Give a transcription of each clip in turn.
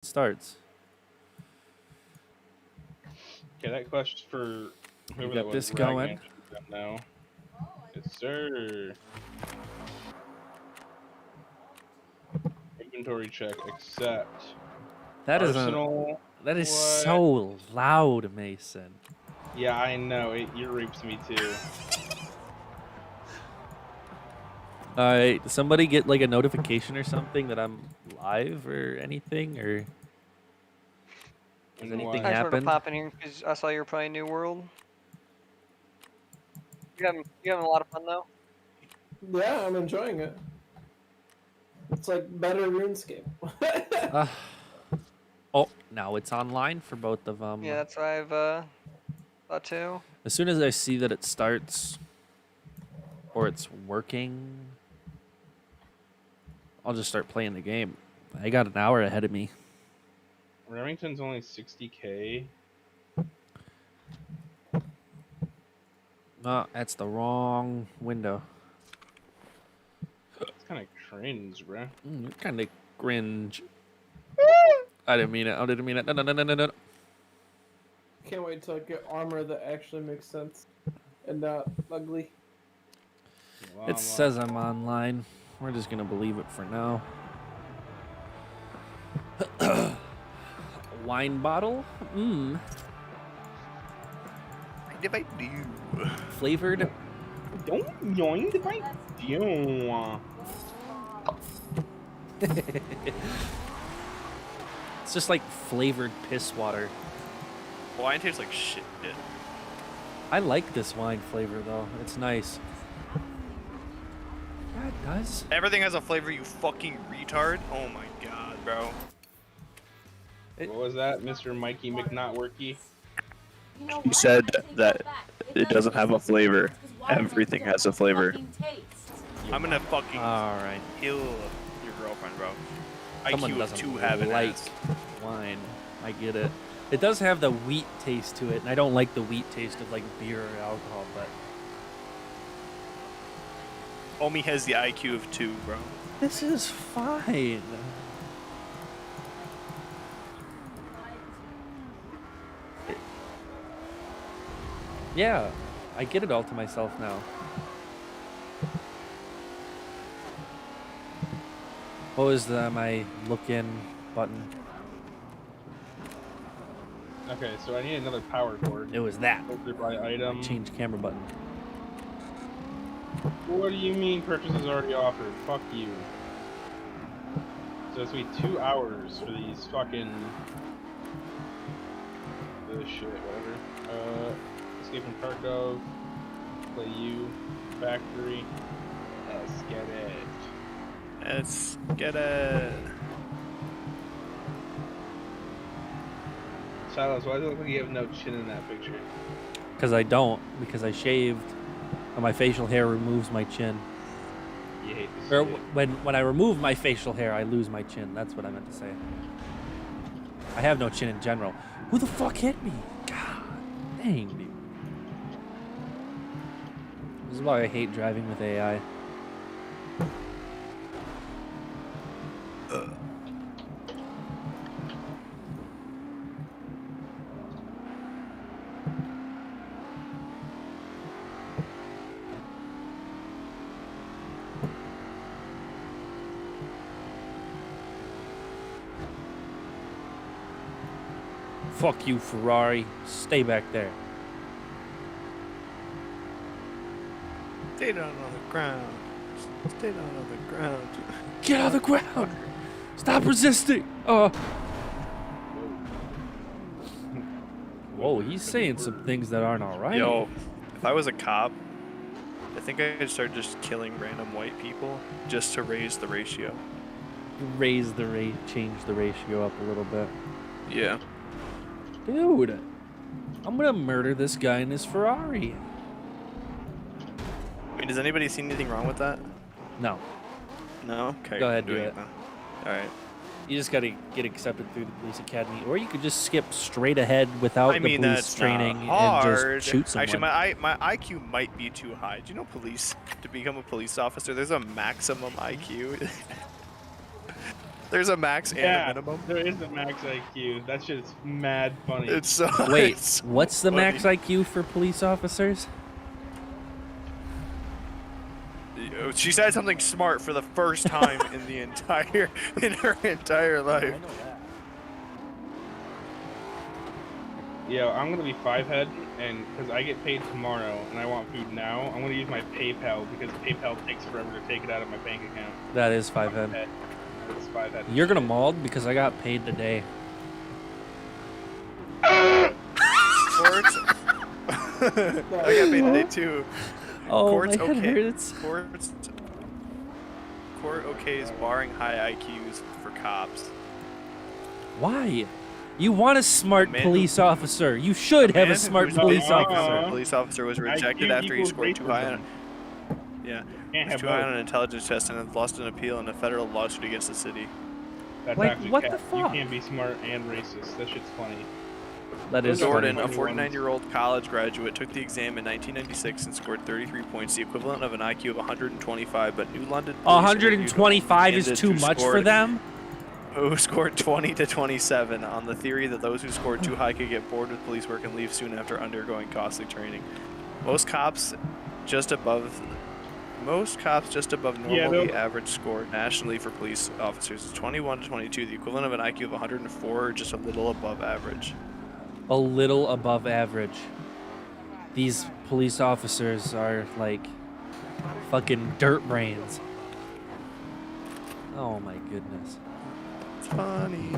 starts. Okay, that question's for whoever got that was. this going. Ragman should have now. Yes, sir. Inventory check. Accept. That is Arsenal. that is What? so loud, Mason. Yeah, I know. It ear rapes me too. All right, somebody get like a notification or something that I'm live or anything, or has And anything what? I just wanted to happened? pop in here because I saw you were playing New World. You having a lot of fun though? Yeah, I'm enjoying it. It's like better RuneScape. Oh, now it's online for both of them. Yeah, that's what I've thought too. As soon as I see that it starts or it's working, I'll just start playing the game. I got an hour ahead of me. Remington's only 60K. Oh, that's the wrong window. It's kind of cringe, bro. You're kind of cringe. I didn't mean it. I didn't mean it. No. Can't wait till I get armor that actually makes sense and not ugly. It says I'm online. We're just gonna believe it for now. Wine bottle? What if I do? Flavored? Don't yoink if I do. It's just like flavored piss water. Wine tastes like shit. I like this wine flavor though. It's nice. Yeah, it does. Everything has a flavor, you fucking retard. Oh my god, bro. What was that, Mr. Mikey McNotworky? He said that it doesn't have a flavor. Everything has a flavor. I'm gonna fucking Alright. kill your girlfriend, bro. Someone IQ of doesn't 2 have it. like wine. I get it. It does have the wheat taste to it, and I don't like the wheat taste of like beer or alcohol, but Homie has the IQ of 2, bro. this is fine. Yeah, I get it all to myself now. What was my look-in button? Okay, so I need another power cord. It was that. Filter by item. Change camera button. What do you mean purchase is already offered? Fuck you. So it's gonna be 2 hours for these fucking... this shit, whatever. Escape from Kharkov. Play you. Factory. Let's get it. Let's get it. Silas, why does it look like you have no chin in that picture? Because I don't. Because I shaved, and my facial hair removes my chin. You hate this Or shit. when I remove my facial hair, I lose my chin. That's what I meant to say. I have no chin in general. Who the fuck hit me? God dang, dude. This is why I hate driving with AI. Fuck you, Ferrari. Stay back there. Stay down on the ground. Stay down on the ground. Get out of the ground! Stop resisting! Whoa, he's saying some things that aren't alright. Yo, if I was a cop, I think I'd start just killing random white people just to raise the ratio. Raise the rate, change the ratio up a little bit. Yeah. Dude, I'm gonna murder this guy in his Ferrari. Wait, does anybody see anything wrong with that? No, No? Okay. Go ahead, I'm doing do it then. Alright. you just gotta get accepted through the police academy, or you could just skip straight ahead without I mean, the police that's training not hard. and just shoot someone. Actually, my IQ might be too high. Do you know to become a police officer, there's a maximum IQ? There's a max and a Yeah, minimum. there is a max IQ. That shit's mad funny. It's so. Wait, it's so what's the max funny. IQ for police officers? She said something smart for the first time in her entire life. Yeah, I'm gonna be 5 head, and because I get paid tomorrow and I want food now, I'm gonna use my PayPal because PayPal takes forever to take it out of my bank account. That is 5 head. That's 5 head. You're gonna mold because I got paid today. Courts. I got paid today too. Oh, Court's my head okay. hurts. Court okays barring high IQs for cops. Why? You want a smart man police officer. You should have a smart police officer. Police officer was rejected after he scored too high on. Yeah, Can't have too high both. on an intelligence test and has lost an appeal in a federal lawsuit against the city. That's Like, actually what the cap. fuck? You can't be smart and racist. That shit's funny. That is Jordan, funny. a 49-year-old college graduate, took the exam in 1996 and scored 33 points, the equivalent of an IQ of 125. But New London. police 125 is interviewed too candidates much who for scored- them? Who scored 20 to 27 on the theory that those who scored too high could get bored with police work and leave soon after undergoing costly training. Most cops just above normal. Yeah, The average score nationally for police officers is 21 to 22, the equivalent of an IQ of 104, or just a little above average. A little above average. These police officers are like fucking dirt brains. Oh my goodness. It's funny.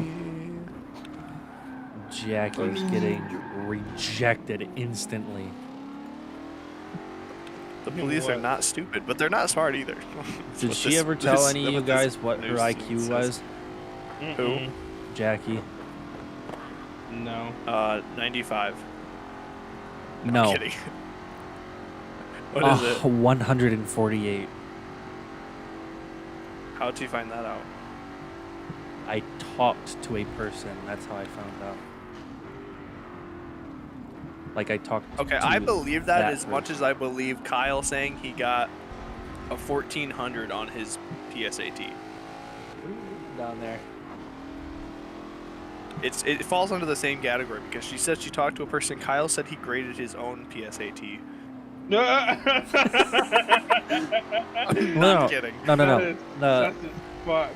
Jackie's getting rejected instantly. The police are not stupid, but they're not smart either. Did she ever tell any of you guys what her IQ was? Who? Jackie? No. 95. No. I'm kidding. What is it? 148. How'd you find that out? I talked to a person. That's how I found out. Like I talked. Okay, to I believe that as person. much as I believe Kyle saying he got a 1400 on his PSAT. Down there. It falls under the same category because she said she talked to a person. Kyle said he graded his own PSAT. I'm not kidding. No. That's fuck.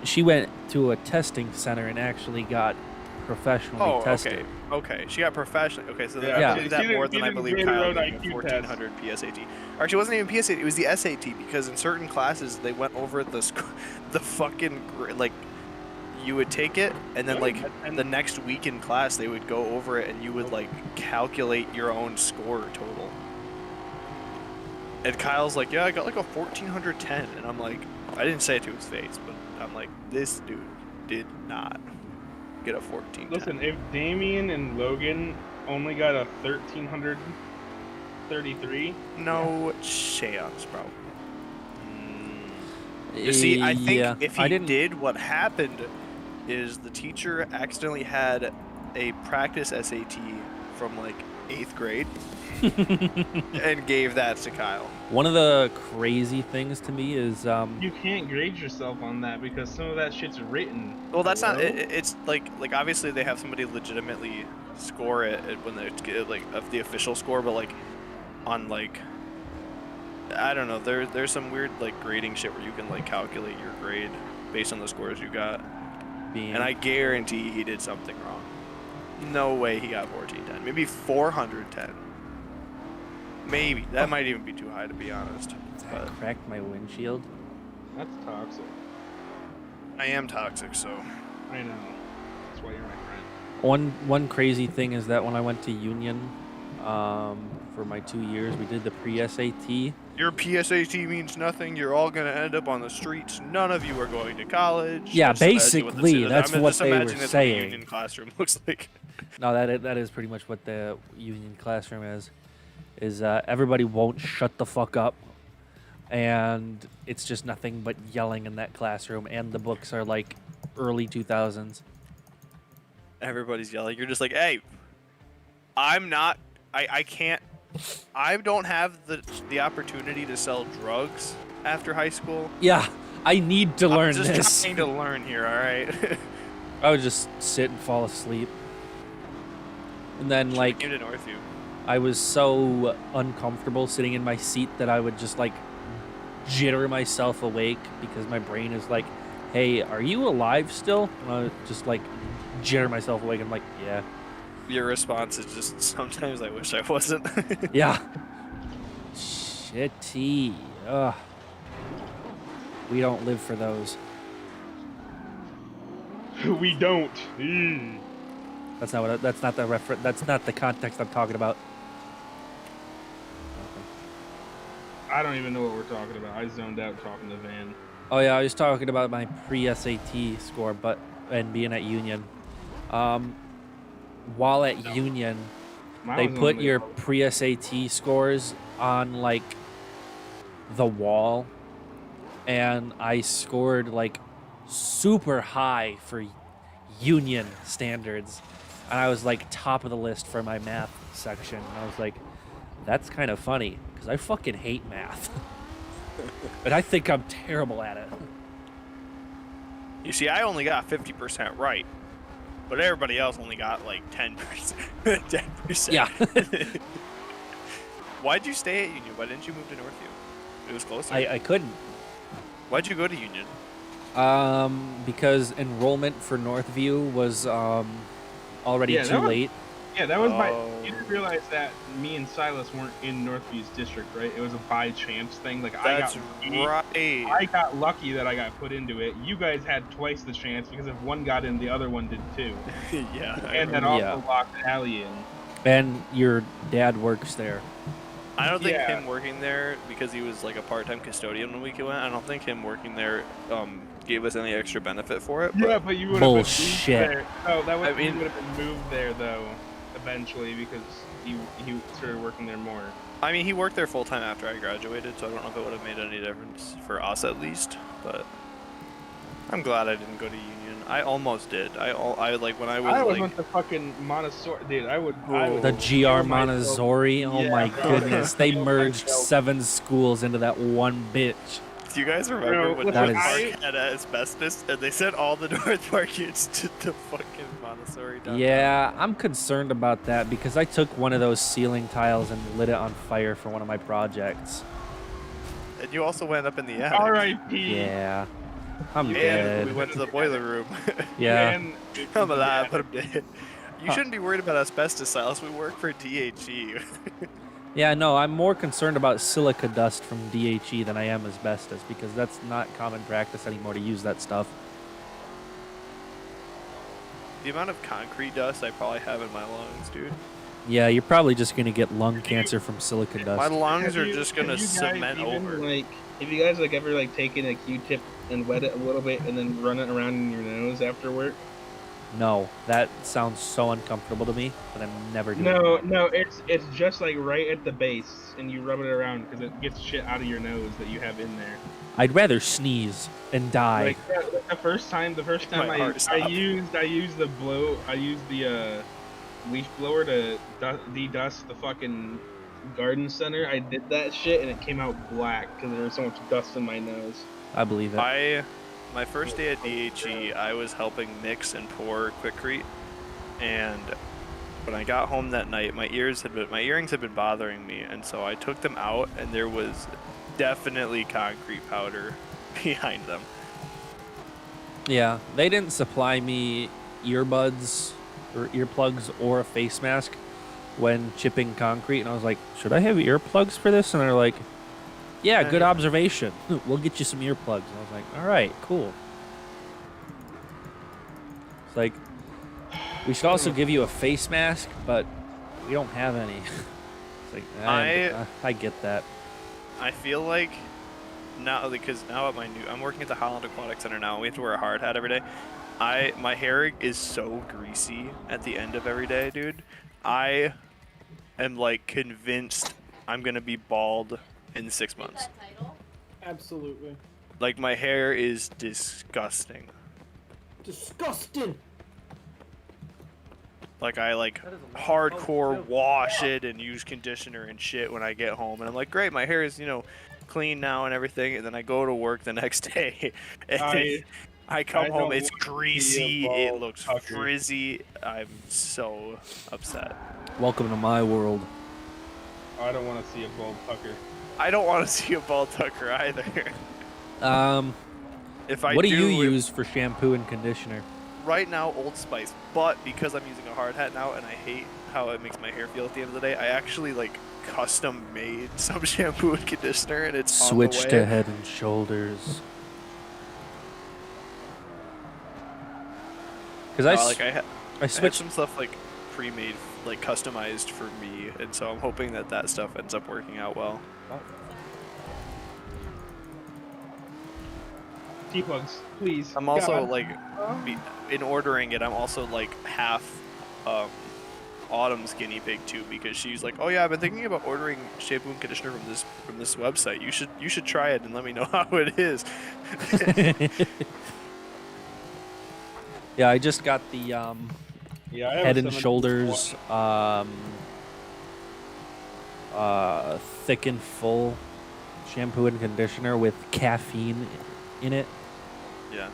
She went to a testing center and actually got professionally tested. Okay. She got professionally. Okay, so Yeah, I believe that more than I believe grade her Kyle own getting a IQ 1400 PSAT. Or actually, it wasn't even PSAT. It was the SAT because in certain classes they went over the fucking like. You would take it, and then like the next week in class, they would go over it, and you would like calculate your own score total. And Kyle's like, "Yeah, I got like a 1410," and I'm like, I didn't say it to his face, but I'm like, this dude did not get a 14. Listen, if Damien and Logan only got a 1333, no chance, bro. You see, I think if he did, what happened is the teacher accidentally had a practice SAT from like 8th grade and gave that to Kyle. One of the crazy things to me is you can't grade yourself on that because some of that shit's written. Well, that's not. It's like obviously they have somebody legitimately score it when they get like of the official score, but like on like. I don't know. There's some weird like grading shit where you can like calculate your grade based on the scores you got. And I guarantee he did something wrong. No way he got 1410. Maybe 410. Maybe that might even be too high to be honest. I cracked my windshield. That's toxic. I am toxic, so. I know. That's why you're my friend. One crazy thing is that when I went to Union, for my 2 years, we did the pre-SAT. Your PSAT means nothing. You're all going to end up on the streets. None of you are going to college. Yeah, Just imagine basically, that's what just they were imagine that's saying. What a union classroom looks like. No, that is pretty much what the Union classroom is. Everybody won't shut the fuck up, and it's just nothing but yelling in that classroom, and the books are like early 2000s. Everybody's yelling. You're just like, hey, I'm not. I can't. I don't have the opportunity to sell drugs after high school. Yeah, I need to learn I'm just this. trying to learn here, all right? I would just sit and fall asleep. And then, like, came to Northview. I was so uncomfortable sitting in my seat that I would just, like, jitter myself awake because my brain is like, hey, are you alive still? And I would just, like, jitter myself awake. I'm like, yeah. Your response is just, sometimes I wish I wasn't. Yeah. Shitty. Ugh. We don't live for those. We don't. Ew. That's not what. That's not the reference. That's not the context I'm talking about. I don't even know what we're talking about. I zoned out talking to Van. Oh yeah, I was talking about my pre-SAT score, and being at Union. While at Union, Mine they was put only- your pre-SAT scores on like the wall, and I scored like super high for Union standards, and I was like top of the list for my math section. And I was like, that's kind of funny because I fucking hate math, but I think I'm terrible at it. You see, I only got 50% right, but everybody else only got like 10%. 10%. Yeah. Why'd you stay at Union? Why didn't you move to Northview? It was closer. I couldn't. Why'd you go to Union? Because enrollment for Northview was already Yeah, that too was- late. Yeah, that was by. Oh. You didn't realize that me and Silas weren't in Northview's district, right? It was a by chance thing. Like That's right. I got lucky that I got put into it. You guys had twice the chance because if one got in, the other one did too. Yeah. I And then remember. also Yeah. locked Allie in. And your dad works there. I don't think Yeah. him working there, because he was like a part-time custodian when we went, I don't think him working there gave us any extra benefit for it. But Yeah, but you would have Bullshit. been moved there. No, that was, I mean- you would have been moved there though, eventually, because he started working there more. I mean, he worked there full-time after I graduated, so I don't know if it would have made any difference for us at least. But I'm glad I didn't go to Union. I almost did. I like when I was I always like. went to fucking Montessori, dude. I would The GR kill myself. Montessori. Oh Yeah, my bro. goodness. They Kill merged myself. 7 schools into that one bitch. Do you guys remember Bro, when that North is- Park had asbestos and they sent all the North Park kids to the fucking Montessori downtown? Yeah, I'm concerned about that because I took one of those ceiling tiles and lit it on fire for one of my projects. And you also went up in the attic. R.I.P. Yeah. I'm And dead. we went to the boiler room. Yeah. And I'm alive, but I'm dead. You shouldn't be worried about asbestos, Silas. We work for DHE. Yeah, no, I'm more concerned about silica dust from DHE than I am asbestos because that's not common practice anymore to use that stuff. The amount of concrete dust I probably have in my lungs, dude. Yeah, you're probably just going to get lung cancer from silica My dust. lungs are Have just you gonna guys cement even, over. Like, have you guys like ever like taken a Q-tip and wet it a little bit and then run it around in your nose after work? No, that sounds so uncomfortable to me, but I'm never doing No, it. no, it's just like right at the base, and you rub it around because it gets shit out of your nose that you have in there. I'd rather sneeze and die. Like the first time My heart I stopped. used the leaf blower to de-dust the fucking garden center. I did that shit and it came out black because there was so much dust in my nose. I believe it. My first day at DHE, I was helping mix and pour Quikrete, and when I got home that night, my earrings had been bothering me, and so I took them out, and there was definitely concrete powder behind them. Yeah, they didn't supply me earbuds or earplugs or a face mask when chipping concrete, and I was like, should I have earplugs for this? And they're like, yeah, good observation. We'll get you some earplugs. And I was like, all right, cool. It's like, we should also give you a face mask, but we don't have any. It's like, I get that. I feel like now, because now at I'm working at the Holland Aquatic Center now, and we have to wear a hard hat every day. My hair is so greasy at the end of every day, dude. I am like convinced I'm gonna be bald in 6 months. Absolutely. Like, my hair is disgusting. Disgusting. Like I like hardcore wash it and use conditioner and shit when I get home, and I'm like, great, my hair is clean now and everything. And then I go to work the next day, and I come I home, don't it's want to see a greasy, it bald looks fucker. frizzy. I'm so upset. Welcome to my world. I don't want to see a bald fucker. I don't want to see a bald tucker either. If I What do you if- use for shampoo and conditioner? Right now, Old Spice, but because I'm using a hard hat now and I hate how it makes my hair feel at the end of the day, I actually like custom made some shampoo and conditioner, and it's on the Switch way. to Head and Shoulders. Because I I had switched. some stuff like pre-made, like customized for me, and so I'm hoping that that stuff ends up working out well. T-plugs, please. I'm also God. like, in ordering it, I'm also like half Autumn's guinea pig too, because she's like, oh yeah, I've been thinking about ordering shampoo and conditioner from this website. You should try it and let me know how it is. Yeah, I just got the Yeah, I have Head a and 7 Shoulders thick and full shampoo and conditioner with caffeine in it. Yeah.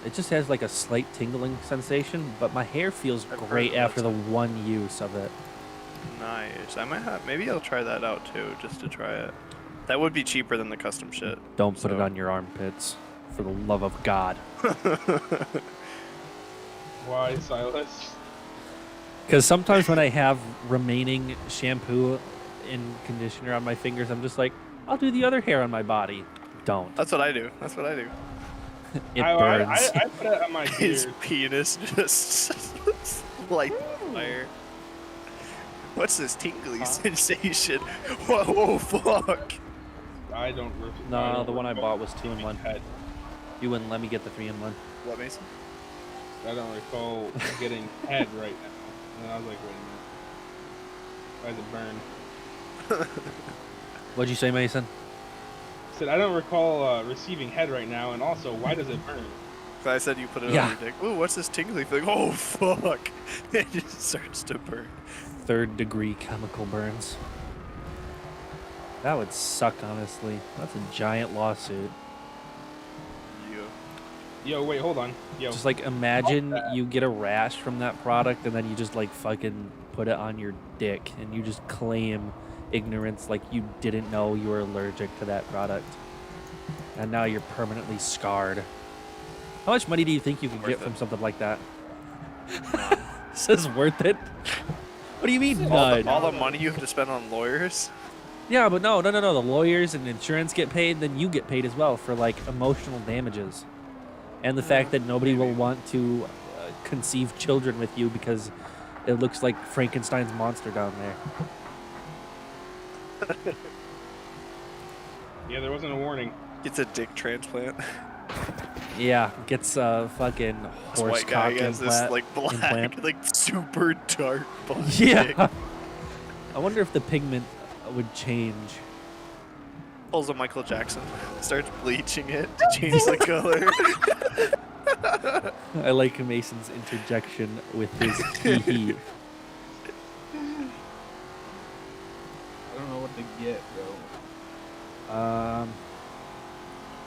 It just has like a slight tingling sensation, but my hair feels I've heard great that after the too. one use of it. Nice. I might have. Maybe I'll try that out too, just to try it. That would be cheaper than the custom shit. Don't put it So- on your armpits, for the love of God. Why, Silas? Because sometimes when I have remaining shampoo and conditioner on my fingers, I'm just like, I'll do the other hair on my body. Don't. That's what I do. That's what I do. It I burns. I put it on my His beard. penis just light fire. What's this tingly sensation? Whoa, fuck. I don't. No, I don't the one I recall bought was 2-in-1. head. You wouldn't let me get the 3-in-1. What, Mason? I don't recall getting head right now. And then I was like, wait a minute. Why does it burn? What'd you say, Mason? I said I don't recall receiving head right now, and also why does it burn? So I said you put it Yeah. on your dick. Ooh, what's this tingly thing? Oh, fuck. It just starts to burn. 3rd-degree chemical burns. That would suck, honestly. That's a giant lawsuit. Yeah. Yo, wait, hold on. Yo, Just like imagine you get a rash from that product and then you just like fucking put it on your dick and you just claim ignorance like you didn't know you were allergic to that product. And now you're permanently scarred. How much money do you think you could get Worth from it. something like that? This is worth it? What do you mean none? All the money you have to spend on lawyers? Yeah, but no. The lawyers and insurance get paid, then you get paid as well for like emotional damages. And the fact that nobody will want to conceive children with you because it looks like Frankenstein's monster down there. yeah, there wasn't a warning. It's a dick transplant. Yeah, gets a fucking This horse white guy cock has this implant. like black, implant. like super dark black dick. Yeah. I wonder if the pigment would change. Pulls a Michael Jackson, starts bleaching it to change the color. I like Mason's interjection with his tee. I don't know what to get, bro.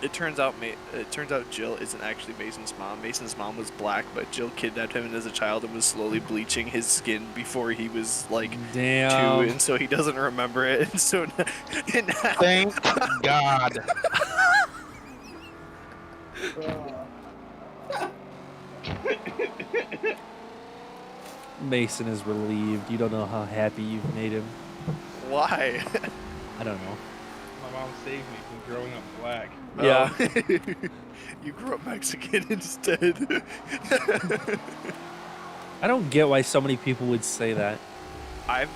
It turns out Jill isn't actually Mason's mom. Mason's mom was black, but Jill kidnapped him as a child and was slowly bleaching his skin before he was like 2, Damn. and so he doesn't remember it. And so now, Thank God. Mason is relieved. You don't know how happy you've made him. why? I don't know. My mom saved me from growing up black. Yeah. Oh. You grew up Mexican instead. I don't get why so many people would say that. I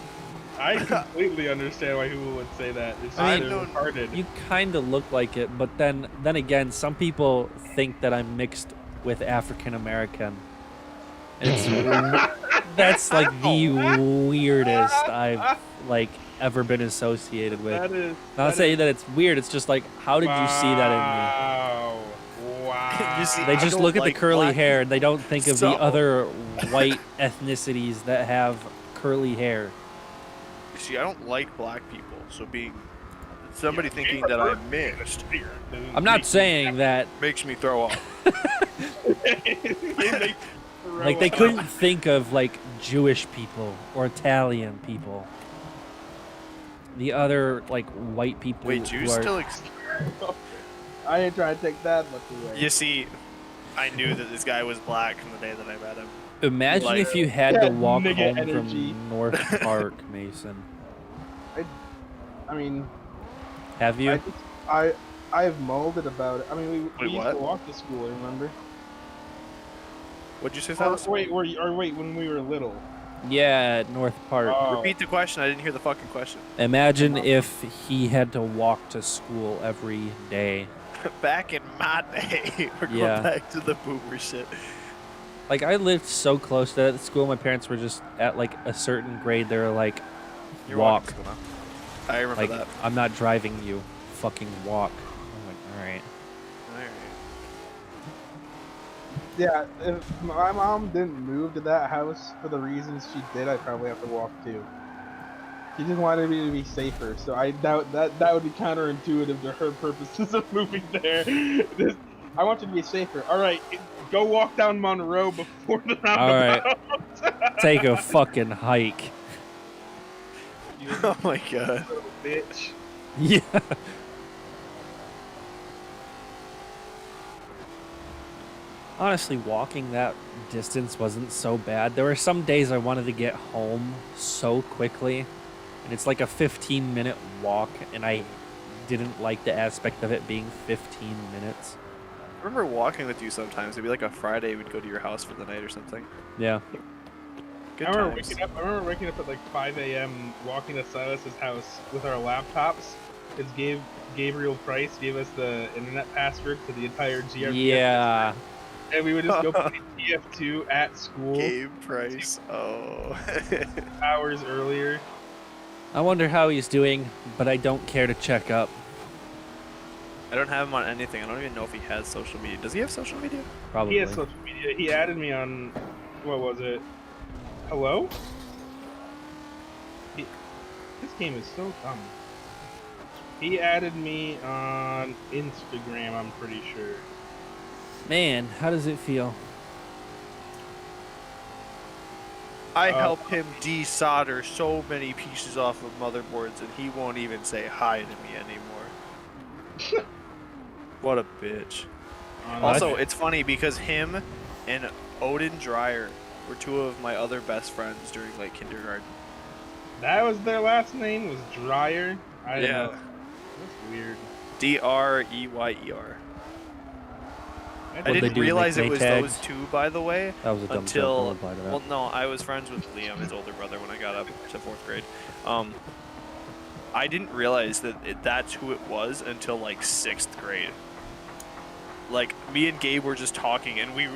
completely understand why people would say that. It's just I they're mean, retarded. You kind of look like it, but then again, some people think that I'm mixed with African American. It's that's like the weirdest I've like ever been associated with. That is. Not saying that it's weird. It's just like, how did you see that in me? Wow. Wow. You see, They I just don't look at like the curly black hair and they don't think of So- the other white ethnicities that have curly hair. You see, I don't like black people, so being somebody thinking that I'm mixed I'm not saying that makes me throw up. like they couldn't think of like Jewish people or Italian people. The other like white people. Wait, who Jews are, still I ain't trying to take that much away. You see, I knew that this guy was black from the day that I met him. Imagine like- if you had to Yeah, walk nigga home energy. from North Park, Mason. I mean, Have you? I've molded about it. I mean, we Wait, used what? to walk to school. Remember? What'd you say, Or, fellas? wait, when we were little. Yeah, at North Park. Oh. Repeat the question. I didn't hear the fucking question. Imagine if he had to walk to school every day. Back in my day, we're going Yeah. back to the boomer shit. Like I lived so close to that school. My parents were just at like a certain grade. They were like, You're walk. walking to school now. I remember Like that. I'm not driving you. Fucking walk. I'm like, all right. Alright. Yeah. If my mom didn't move to that house for the reasons she did, I'd probably have to walk too. She just wanted me to be safer, so I doubt that would be counterintuitive to her purposes of moving there. I want you to be safer. All right, go walk down Monroe before the roundabout. Take a fucking hike. You Oh my god. little bitch. Yeah. Honestly, walking that distance wasn't so bad. There were some days I wanted to get home so quickly, and it's like a 15-minute walk, and I didn't like the aspect of it being 15 minutes. I remember walking with you sometimes. It'd be like a Friday, we'd go to your house for the night or something. Yeah. Good I remember times. waking up at like 5 a.m. walking to Silas's house with our laptops because Gabriel Price gave us the internet password to the entire GRPF. Yeah. And we would just go play TF2 at school Game price. Oh. hours earlier. I wonder how he's doing, but I don't care to check up. I don't have him on anything. I don't even know if he has social media. Does he have social media? Probably. He has social media. He added me on, what was it? Hello? This game is so dumb. He added me on Instagram, I'm pretty sure. Man, how does it feel? I helped him desolder so many pieces off of motherboards, and he won't even say hi to me anymore. What a bitch. Also, it's funny because him and Odin Dreyer were two of my other best friends during like kindergarten. That was their last name, was Dreyer? I didn't Yeah. know. That's weird. Dreyer. I What'd they didn't do, realize make it was tags? those two, by the way, That was a dumb joke. until Don't reply to that. well, no, I was friends with Liam, his older brother, when I got up to 4th grade. I didn't realize that that's who it was until like 6th grade. Like me and Gabe were just talking, and we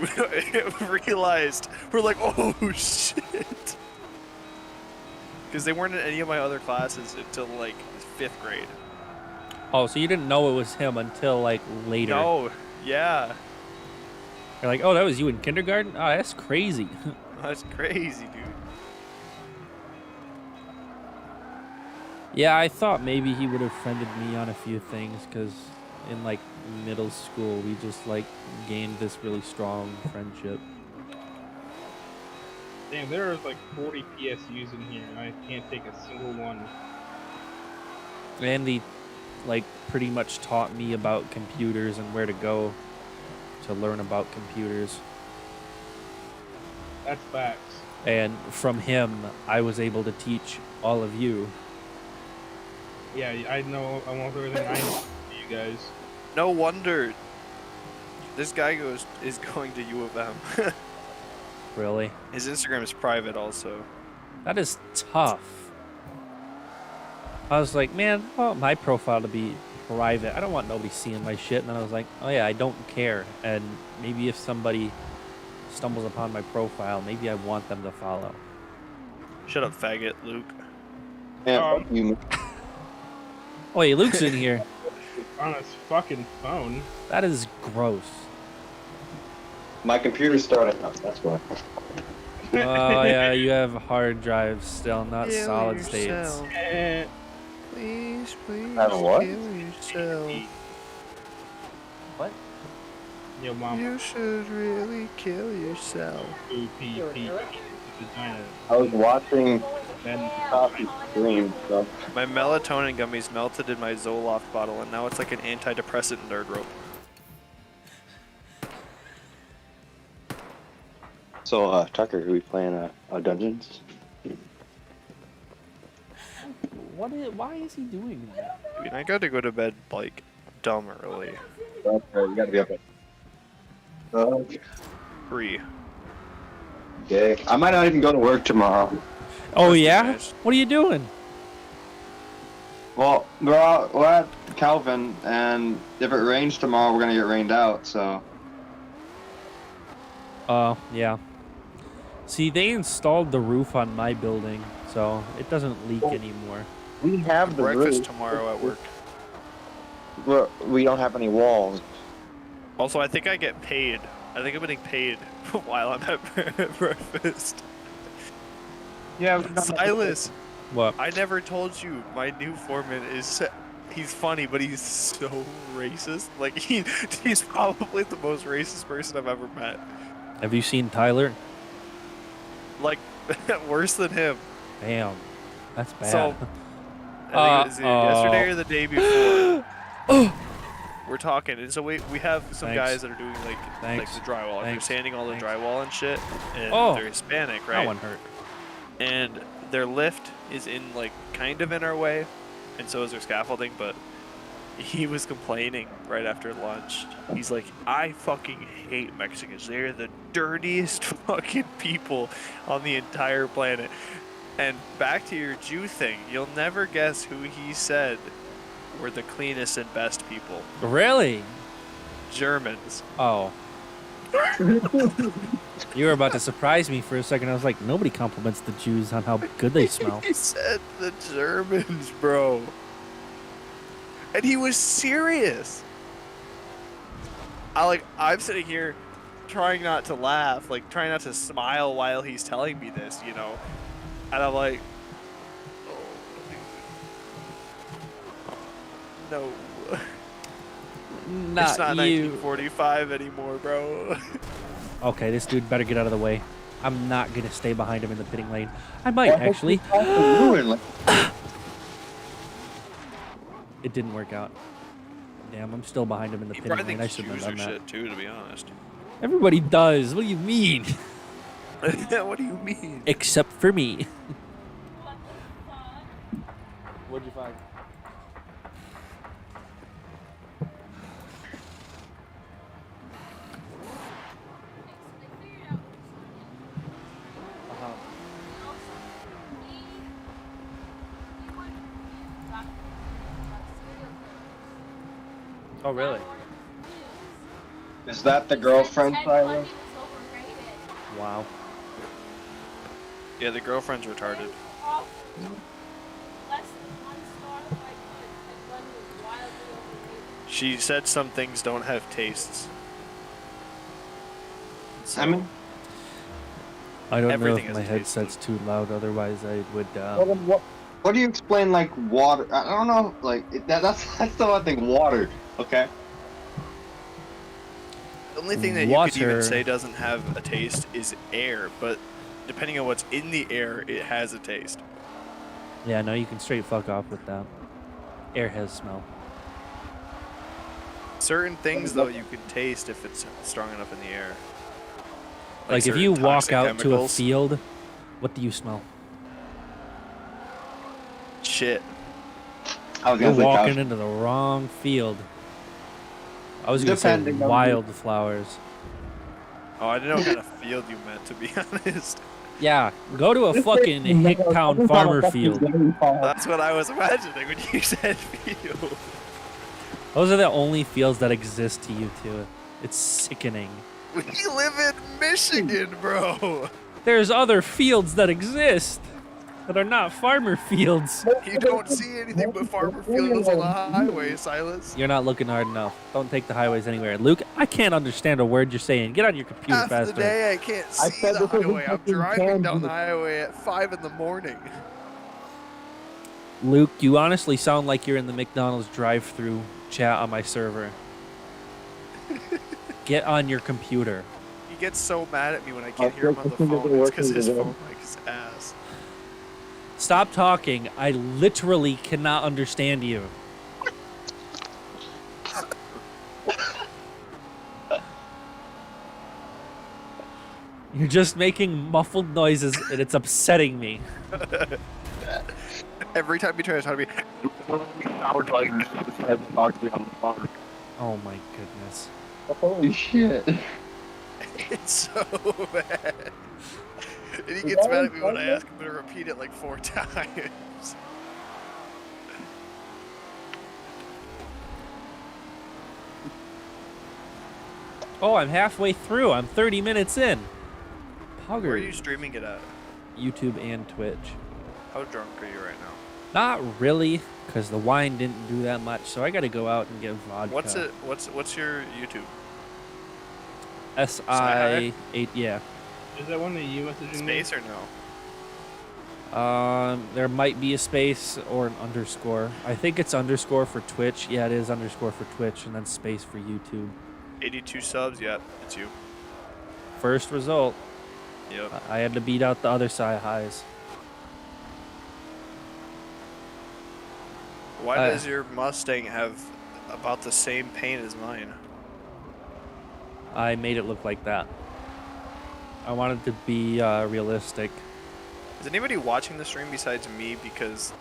realized we're like, oh shit, because they weren't in any of my other classes until like 5th grade. Oh, so you didn't know it was him until like later? No, yeah, You're like, oh, that was you in kindergarten? Oh, that's crazy. that's crazy, dude. Yeah, I thought maybe he would have friended me on a few things because in like middle school we just like gained this really strong friendship. Damn, there was like 40 PSUs in here, and I can't take a single one. And he like pretty much taught me about computers and where to go to learn about computers. That's facts. And from him, I was able to teach all of you. Yeah, I know almost everything I know to you guys. No wonder this guy is going to U of M. Really? His Instagram is private, also. That is tough. I was like, man, I want my profile to be private. I don't want nobody seeing my shit. And then I was like, oh yeah, I don't care. And maybe if somebody stumbles upon my profile, maybe I want them to follow. Shut up, faggot, Luke. Yeah, you. Oh, hey, Luke's in here. On his fucking phone. That is gross. My computer's starting up. That's why. Oh yeah, you have hard drives still, not Kill solid states. yourself. Please, please Have a what? kill yourself. What? Yo, mom. You should really kill yourself. Vagina. I was watching Then Coffee stream, so My melatonin gummies melted in my Zoloft bottle, and now it's like an antidepressant nerd rope. Tucker, are we playing Dungeons? Why is he doing that? I mean, I got to go to bed like dumb early. Okay, you gotta be up at. 3. Okay. I might not even go to work tomorrow. Oh That's yeah? nice. What are you doing? Well, we're at Calvin, and if it rains tomorrow, we're gonna get rained out. So Oh, yeah. See, they installed the roof on my building, so it doesn't leak anymore. we have the Breakfast roof. tomorrow at work. We don't have any walls. Also, I think I get paid. I think I'm getting paid while I'm at breakfast. Yeah. Silas, What? I never told you my new foreman is. He's funny, but he's so racist. Like he's probably the most racist person I've ever met. Have you seen Tyler? Like worse than him. Damn. That's bad. So I think it was yesterday or the day before. We're talking, and so we have some Thanks. guys that are doing like Thanks. the drywall. They're Thanks. sanding all the Thanks. drywall and shit, and Oh. they're Hispanic, That right? one hurt. And their lift is in like kind of in our way, and so is their scaffolding. But he was complaining right after lunch. He's like, I fucking hate Mexicans. They're the dirtiest fucking people on the entire planet. And back to your Jew thing, you'll never guess who he said were the cleanest and best people. Really? Germans. Oh. You were about to surprise me for a second. I was like, nobody compliments the Jews on how good they smell. He said the Germans, bro. And he was serious. I'm sitting here trying not to laugh, like trying not to smile while he's telling me this, you know. And I'm like, oh, no. Not It's not you. 1945 anymore, bro. Okay, this dude better get out of the way. I'm not gonna stay behind him in the pitting lane. I might actually. It didn't work out. Damn, I'm still behind him in the He pitting probably lane. I thinks shouldn't have Jews are done that. shit too, to be honest. Everybody does. What do you mean? What do you mean? Except for me. What'd you find? Oh, really? Is that the girlfriend, Tyler? Wow. Yeah, the girlfriend's retarded. She said some things don't have tastes. I mean, I don't Everything know has if my a taste. headset's too loud. Otherwise, I would. what do you explain like water? I don't know. Like that's the one thing. Water. Okay. The only thing that you could even Water. say doesn't have a taste is air, but depending on what's in the air, it has a taste. Yeah, no, you can straight fuck off with that. Air has smell. Certain things, though, you can taste if it's strong enough in the air. Like if certain you walk toxic out to a chemicals. field, what do you smell? Shit. I was You're gonna say walking couch. into the wrong field. I was gonna say Depending on wildflowers. Oh, I didn't know what kind of field you meant, to be honest. Yeah, go to a fucking Hicktown farmer field. That's what I was imagining when you said field. Those are the only fields that exist to you two. It's sickening. We live in Michigan, bro. There's other fields that exist. that are not farmer fields. You don't see anything but farmer fields on the highway, Silas. You're not looking hard enough. Don't take the highways anywhere. Luke, I can't understand a word you're saying. Get on your computer Half faster. the day I can't see the highway. I'm driving down the highway at 5 in the morning. Luke, you honestly sound like you're in the McDonald's drive-thru chat on my server. Get on your computer. He gets so mad at me when I can't hear him on the phone. It's because his phone like his ass. Stop talking. I literally cannot understand you. You're just making muffled noises and it's upsetting me. Every time he tries to talk to me, Oh my goodness. Holy shit. it's so bad. And he gets mad at me when I ask him to repeat it like 4 times. Oh, I'm halfway through. I'm 30 minutes in. Where are you Pugger. streaming it at? YouTube and Twitch. How drunk are you right now? Not really, because the wine didn't do that much, so I gotta go out and get vodka. What's your YouTube? SI8, yeah. Is that one that you messaging me? Space or no? There might be a space or an underscore. I think it's underscore for Twitch. Yeah, it is underscore for Twitch, and then space for YouTube. 82 subs, yep, it's you. First result. Yep. I had to beat out the other side highs. Why does your Mustang have about the same paint as mine? I made it look like that. I wanted to be realistic. Is anybody watching the stream besides me? Because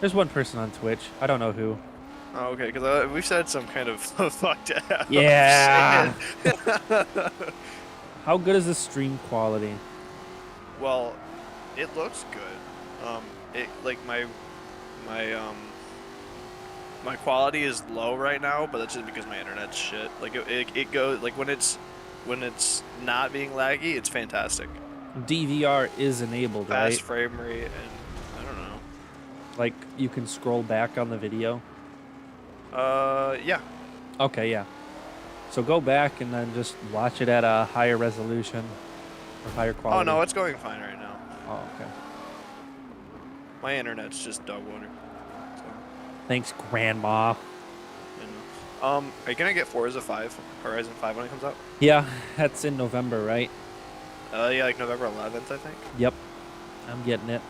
There's one person on Twitch. I don't know who. oh, okay, because we've said some kind of fucked up Yeah. shit. How good is the stream quality? Well, it looks good. It like my quality is low right now, but that's just because my internet's shit. Like it goes like when it's not being laggy, it's fantastic. DVR is enabled, Fast right? frame rate, and I don't know. Like you can scroll back on the video. Yeah. Okay, yeah. So go back and then just watch it at a higher resolution or higher quality. Oh no, it's going fine right now. Oh, okay. My internet's just dog water. So, Thanks, Grandma. you know. Are you gonna get Forza 5, Horizon 5 when it comes out? Yeah, that's in November, right? Yeah, like November 11th, I think. Yep. I'm getting it.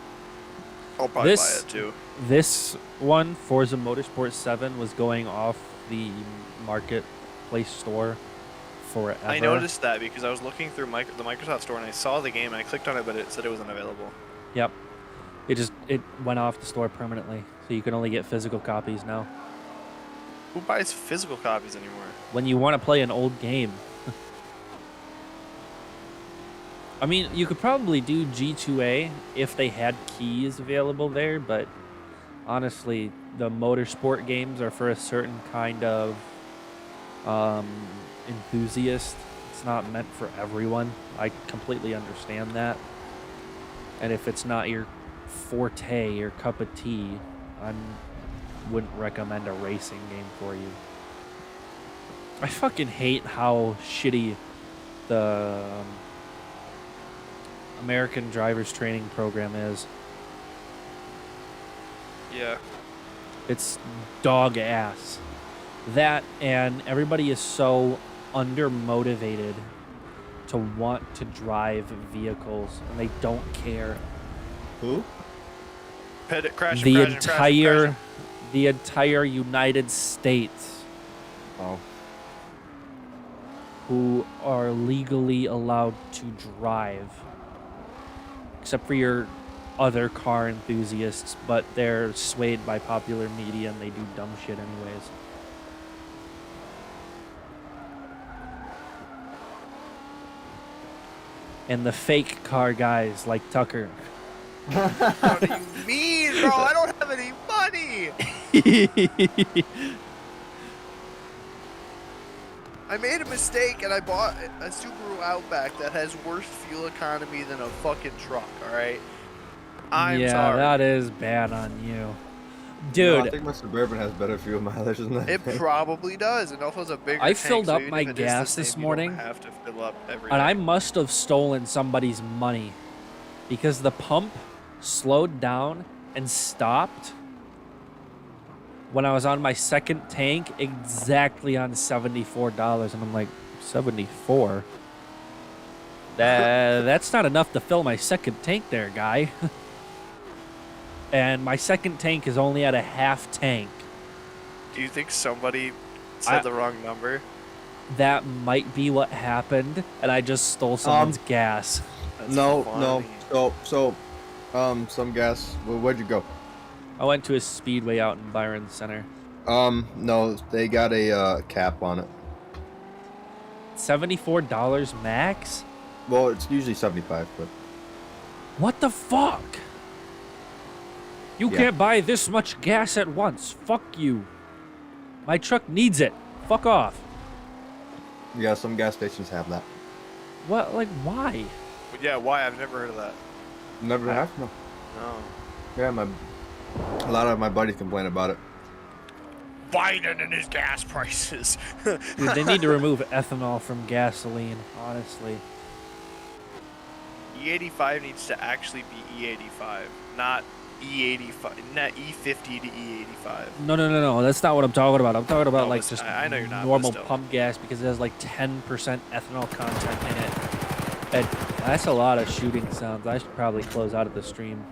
I'll probably This- buy it too. This one, Forza Motorsport 7, was going off the marketplace store forever. I noticed that because I was looking through the Microsoft store and I saw the game and I clicked on it, but it said it wasn't available. Yep. It went off the store permanently, so you can only get physical copies now. Who buys physical copies anymore? When you want to play an old game. I mean, you could probably do G2A if they had keys available there, but honestly, the motorsport games are for a certain kind of enthusiast. It's not meant for everyone. I completely understand that. And if it's not your forte, your cup of tea, I wouldn't recommend a racing game for you. I fucking hate how shitty the American driver's training program is. Yeah. It's dog ass. That and everybody is so undermotivated to want to drive vehicles and they don't care. Who? Crash, The crash, entire crash. the entire United States Oh. who are legally allowed to drive. Except for your other car enthusiasts, but they're swayed by popular media and they do dumb shit anyways. And the fake car guys like Tucker. What do you mean, bro? I don't have any money. I made a mistake and I bought a Subaru Outback that has worse fuel economy than a fucking truck, alright? I'm yeah, sorry. that is bad on you, No, dude. I think my Suburban has better fuel mileage than that. It probably does. It also has a bigger I tank, filled so up even my if it is the gas this same, you morning, don't have to fill up every and day. I must have stolen somebody's money because the pump slowed down and stopped when I was on my second tank, exactly on $74, and I'm like, 74. That's not enough to fill my second tank there, guy. And my second tank is only at a half tank. Do you think somebody said the wrong number? That might be what happened, and I just stole someone's gas. That's No, funny. some gas. Where'd you go? I went to a speedway out in Byron Center. No, they got a cap on it. $74 max? Well, it's usually 75, but What the fuck? You Yeah. can't buy this much gas at once. Fuck you. My truck needs it. Fuck off. yeah, some gas stations have that. What? Like, why? Yeah, why? I've never heard of that. Never have? No. No. Yeah, a lot of my buddies complain about it. Biden and his gas prices. Dude, they need to remove ethanol from gasoline, honestly. E85 needs to actually be E85, not E85, not E50 to E85. No. That's not what I'm talking about. I'm talking about No, like but just I know you're not, but normal still. pump gas because it has like 10% ethanol content in it. And that's a lot of shooting sounds. I should probably close out of the stream.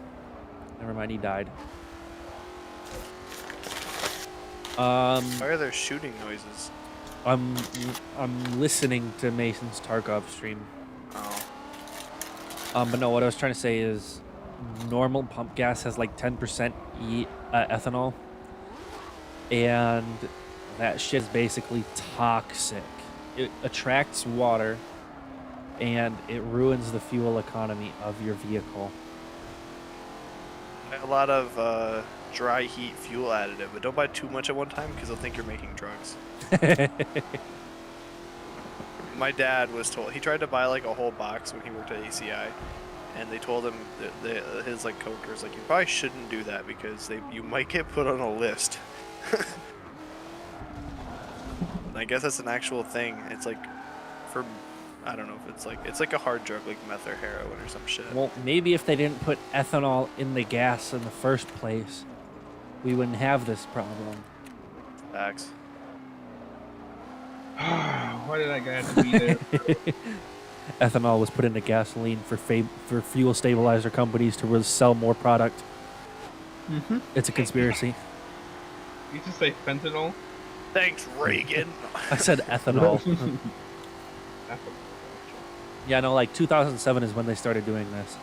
Never mind, he died. Why are there shooting noises? I'm listening to Mason's Tarkov stream. Oh. But no, what I was trying to say is normal pump gas has like 10% ethanol, and that shit is basically toxic. It attracts water, and it ruins the fuel economy of your vehicle. A lot of dry heat fuel additive, but don't buy too much at one time because they'll think you're making drugs. My dad was told, he tried to buy like a whole box when he worked at ACI, and they told him that his like coworkers like, you probably shouldn't do that because you might get put on a list. I guess that's an actual thing. It's like for, I don't know if it's like a hard drug like meth or heroin or some shit. Well, maybe if they didn't put ethanol in the gas in the first place, we wouldn't have this problem. Facts. Why did I have to be there? Ethanol was put into gasoline for fuel stabilizer companies to sell more product. It's a conspiracy. You just say fentanyl? Thanks, Reagan. I said ethanol. Yeah, no, like 2007 is when they started doing this.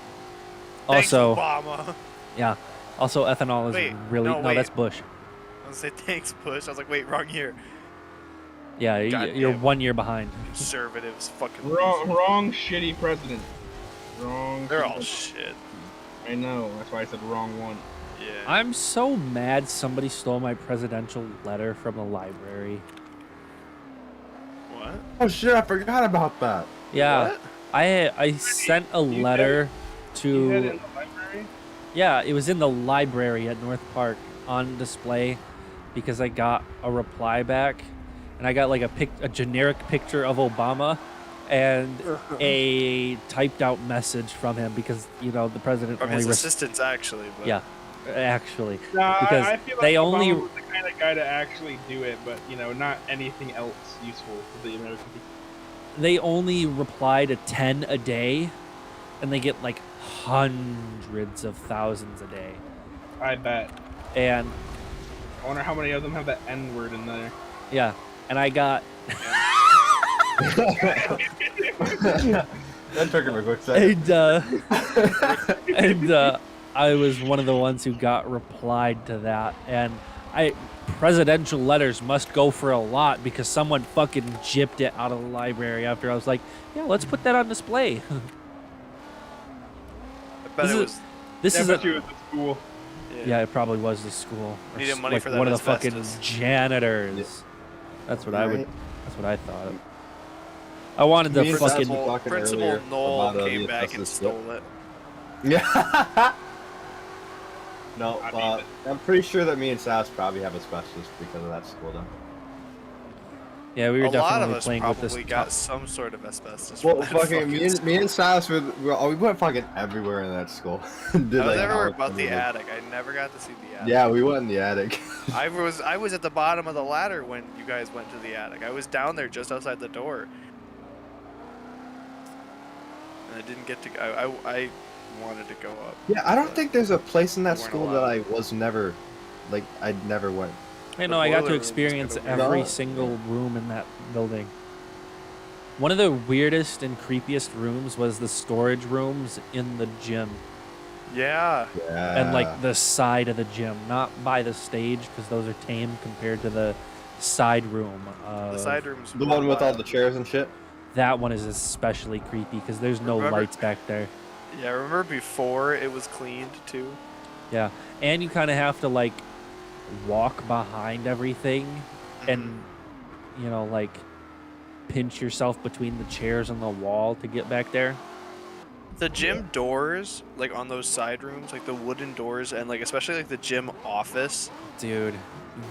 Thanks, Also, Obama. yeah. Also, ethanol is Wait, really no, no, wait. that's Bush. I was gonna say thanks, Bush. I was like, wait, wrong year. Yeah, you're Goddamn. 1 year behind. Conservatives, fucking. Wrong shitty president. Wrong. They're shitty all president. shit. I know. That's why I said wrong one. Yeah. I'm so mad somebody stole my presidential letter from the library. What? Oh shit, I forgot about that. Yeah, What? I sent a You letter You had it to. in the library? Yeah, it was in the library at North Park on display because I got a reply back, and I got like a generic picture of Obama and a typed out message from him because the president From only his assistants, actually. But yeah, actually Nah, because I feel like they Obama only was the kind of guy to actually do it, but not anything else useful to the American people. they only reply to 10 a day, and they get like hundreds of thousands a day. I bet. And I wonder how many of them have that N word in there. yeah, and I got That took him a quick second. and I was one of the ones who got replied to that, and presidential letters must go for a lot because someone fucking gypped it out of the library after I was like, yeah, let's put that on display. I bet This it is- was. This Yeah, is but a, you was at school. yeah, it probably was the school. Or Needed money like for that one of the fucking asbestos. janitors. That's what I would. Right. That's what I thought. I wanted Me the and fucking. Sasson- talking Principal earlier Noel about, came the back and asbestos stole it. Yeah. No, I mean, I'm pretty sure that me and Sass probably have asbestos because of that school, though. Yeah, we were A lot of definitely us playing with this. probably got some sort of asbestos. Well, from that fucking me and school. Sass we went fucking everywhere in that school. Did, I was like, everywhere hours but the every day. attic. I never got to see the attic. Yeah, we went in the attic. I was at the bottom of the ladder when you guys went to the attic. I was down there just outside the door. And I didn't get to go. I wanted to go up. Yeah, I don't but think there's a place in that we weren't school that allowed. I was never, like, I never went. I The know, I got boiler to room was experience kinda weird. every No. single room in that building. One of the weirdest and creepiest rooms was the storage rooms in the gym. Yeah. Yeah. And like the side of the gym, not by the stage, because those are tame compared to the side room. The side rooms. The were one with all wild. the chairs and shit. That one is especially creepy because there's no Remember- lights back there. Yeah, remember before it was cleaned too? Yeah, and you kind of have to like walk behind everything, and you know like pinch yourself between the chairs and the wall to get back there. The gym doors, like on those side rooms, like the wooden doors, and like especially like the gym office, Dude,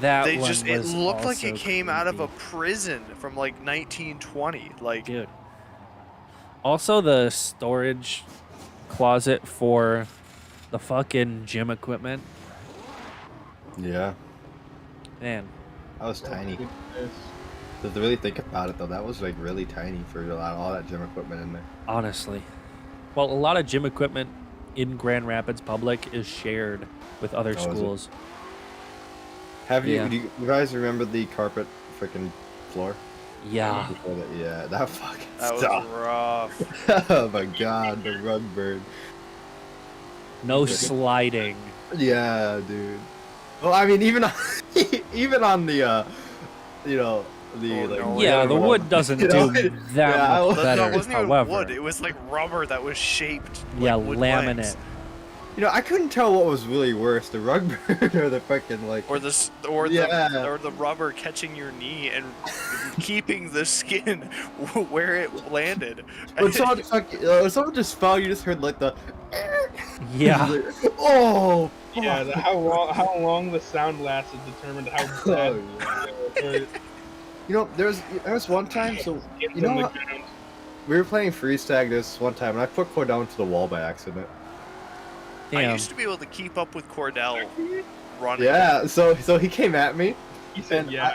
that they one just it was looked like also it came out of a creepy. prison from like 1920. Like Dude. Also, the storage closet for the fucking gym equipment. Yeah. Man, That was tiny. Goodness. To really think about it, though, that was like really tiny for all that gym equipment in there. honestly. Well, a lot of gym equipment in Grand Rapids Public is shared with other Oh, is it? schools. Have you? Yeah. Do you guys remember the carpet freaking floor? Yeah. Before that? Yeah, that fucking that was stuff. rough. Oh my god, the rug burn. No sliding. Yeah, dude. Well, I mean, even on, even on the, you know, the Oh, like. no, Yeah, the whatever wood doesn't You know, do that yeah, much No, better. it wasn't even However, wood. It was like rubber that was shaped. Like yeah, wood laminate. planks. You know, I couldn't tell what was really worse, the rug burn or the fucking like. Or Yeah. the rubber catching your knee and keeping the skin where it landed. When someone just fell, you just heard like the. Yeah. Like, oh. Yeah, fuck. how long the sound lasted determined how bad it hurt. You know, there was one time, so Hits you know on the what? ground. We were playing freeze tag this one time, and I put Cordell to the wall by accident. I Damn. used to be able to keep up with Cordell running. Yeah, so he came at me, He said, and "Yeah."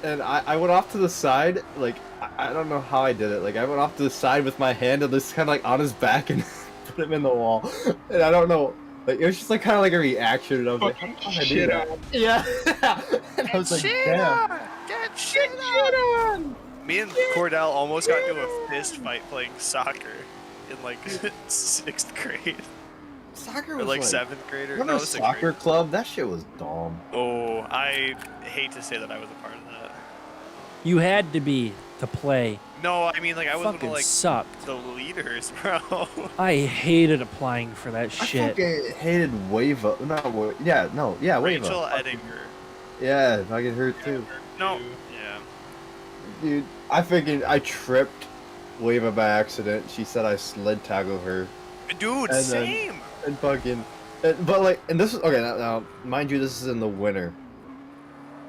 I went off to the side, like I don't know how I did it. Like I went off to the side with my hand and just kind of like on his back and put him in the wall. And I don't know, like it was just like kind of like a reaction, and I was like, how Fucking the fuck I do shit that? on. Yeah. And I was like, Shit damn. on! Get shit on! Me and Cordell almost got into a fist fight playing soccer in like 6th grade. Soccer Or was like 7th grade or Remember no, 6th soccer grade. club? That shit was dumb. Oh, I hate to say that I was a part of that. You had to be to play. No, I mean like I was one of Fucking like sucked. the leaders, bro. I hated applying for that I shit. fucking hated Wava. Yeah, Wava. Rachel Ettinger. Yeah, I get hurt too. No. Yeah. Dude, I tripped Wava by accident. She said I slid tackled her. Dude, And then- same. And fucking, and this is okay. Now, mind you, this is in the winter,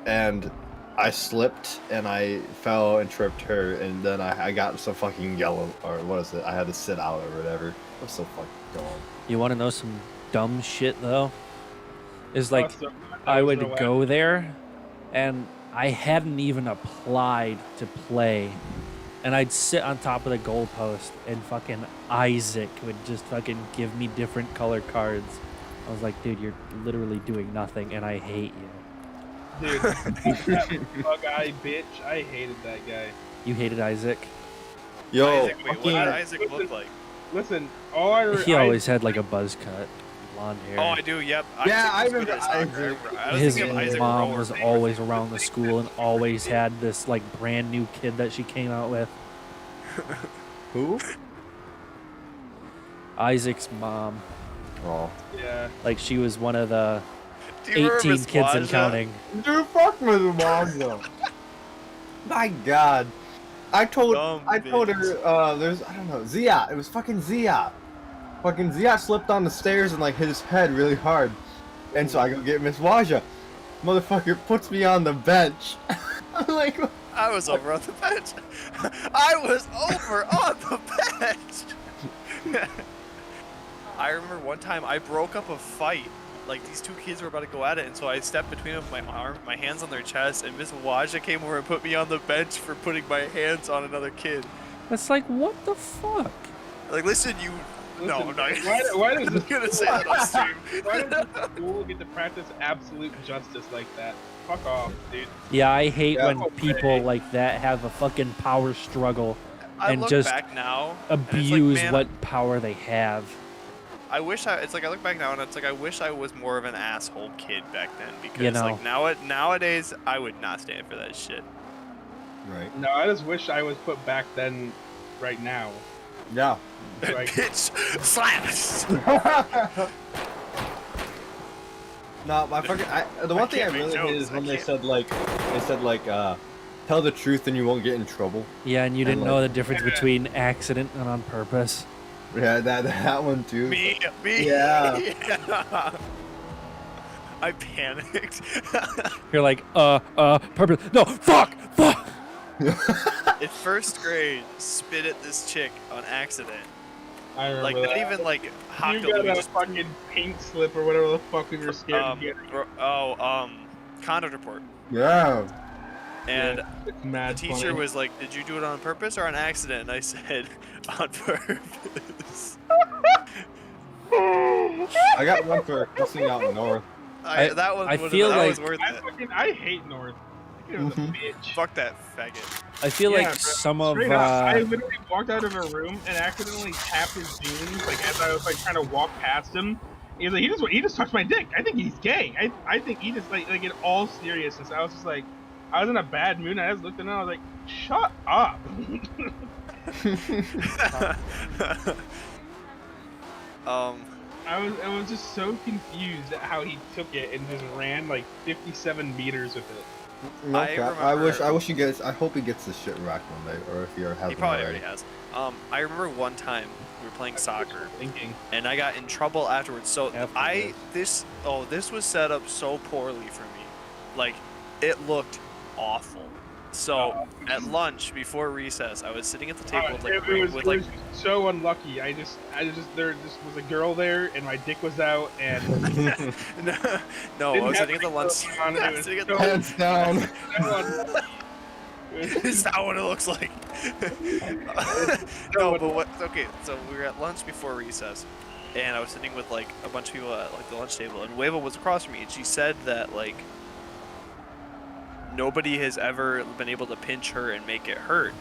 and I slipped and I fell and tripped her, and then I got some fucking yellow or what is it? I had to sit out or whatever. It was so fucking dumb. You want to know some dumb shit though? Is like Oh, so- I that was would no way. go there, and I hadn't even applied to play, and I'd sit on top of the goalpost, and fucking Isaac would just fucking give me different color cards. I was like, dude, you're literally doing nothing, and I hate you. Dude, that bug eye bitch. I hated that guy. You hated Isaac? Yo, Isaac, wait, what fucking- did Isaac look like? Listen, all I He always had like a buzz cut, blonde hair. Oh, I do. Yep. Yeah, I Isaac's good remember at soccer. Isaac. I was His thinking of Isaac mom Rowe was or always around the school and always had this like brand new kid that she came out with. Who? Isaac's mom. Oh. Yeah. Like she was one of the Do you remember 18 Miss kids and Waja? counting. Dude, fuck Miss Monzo. My God. I told Dumb her, there's, I don't know, Zia. It was fucking Zia. Fucking Zia slipped on the stairs and like hit his head really hard. And so I go get Miss Waja. Motherfucker puts me on the bench. I'm like, I was over on the bench. I was over on the bench. I remember one time I broke up a fight. Like these two kids were about to go at it, and so I stepped between them with my hands on their chest, and Miss Waja came over and put me on the bench for putting my hands on another kid. That's like, what the fuck? Like, listen, you. No, Listen, I'm not. Why does I'm this gonna say that on stream. Why does the school get to practice absolute justice like that? Fuck off, dude. Yeah, I hate Yeah. when people like that have a fucking power struggle I and look just back now, and it's like, abuse man, what power they have. I wish it's like I look back now and it's like I wish I was more of an asshole kid back then, because You know. like nowadays I would not stand for that shit. right. No, I just wish I was put back then, right now. Yeah. Like, Bitch, slaps. No, my fucking. The one thing I can't make really hate jokes, is I when they can't. said like, tell the truth and you won't get in trouble. Yeah, and you didn't And, know like- the difference between accident and on purpose. Yeah, that one too. Me. Yeah. Yeah. I panicked. You're like, purpose. No, fuck. In first grade, spit at this chick on accident. I remember Like that. not even like hocked You got we a just fucking paint slip or whatever the fuck we were scared to get. conduct report. Yeah. And Yeah, it's mad the teacher funny. was like, "Did you do it on purpose or on accident?" And I said, "On purpose." I got one for cussing out north. That one I was feel that was like- worth it. I hate North. It was a bitch. Fuck that faggot. I feel Yeah, like bro. some of Straight up, I literally walked out of a room and accidentally tapped his jeans, like as I was like trying to walk past him. He was like, he just touched my dick. I think he's gay. I think he just like in all seriousness. I was just like, I was in a bad mood. And I just looked at him. I was like, shut up. I was just so confused at how he took it and just ran like 57 meters with it. Okay. I remember- wish he gets. I hope he gets this shit rocked one day, or if he hasn't He probably already. already has. I remember one time we were playing soccer, Thinking. and I got in trouble afterwards. So Afterwards. this was set up so poorly for me, like it looked awful. So at lunch before recess, I was sitting at the table with like It was so unlucky. There just was a girl there, and my dick was out, and no, I was sitting at the lunch. on. I It was was sitting at so- the Hands down. so unlucky. Is that what it looks like? No, but what? Okay, so we were at lunch before recess, and I was sitting with like a bunch of people at like the lunch table, and Weva was across from me, and she said that like nobody has ever been able to pinch her and make it hurt.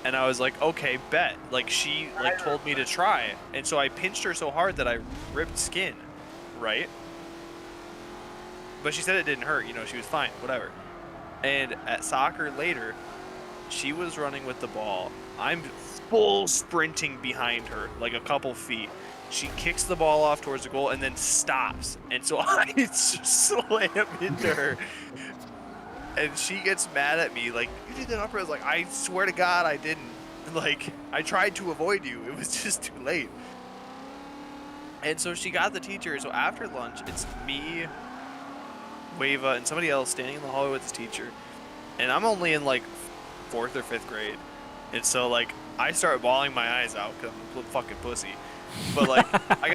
And I was like, okay, bet. Like she like told me to try, and so I pinched her so hard that I ripped skin, right? But she said it didn't hurt. You know, she was fine, whatever. And at soccer later, she was running with the ball. I'm full sprinting behind her, like a couple feet. She kicks the ball off towards the goal and then stops. And so I just slam into her. And she gets mad at me, like, you did that on purpose. Like, I swear to God, I didn't. Like, I tried to avoid you. It was just too late. And so she got the teacher. So after lunch, it's me, Weva, and somebody else standing in the hallway with this teacher. And I'm only in, like, 4th or 5th grade. And so, like, I start bawling my eyes out because I'm a fucking pussy. But, like, I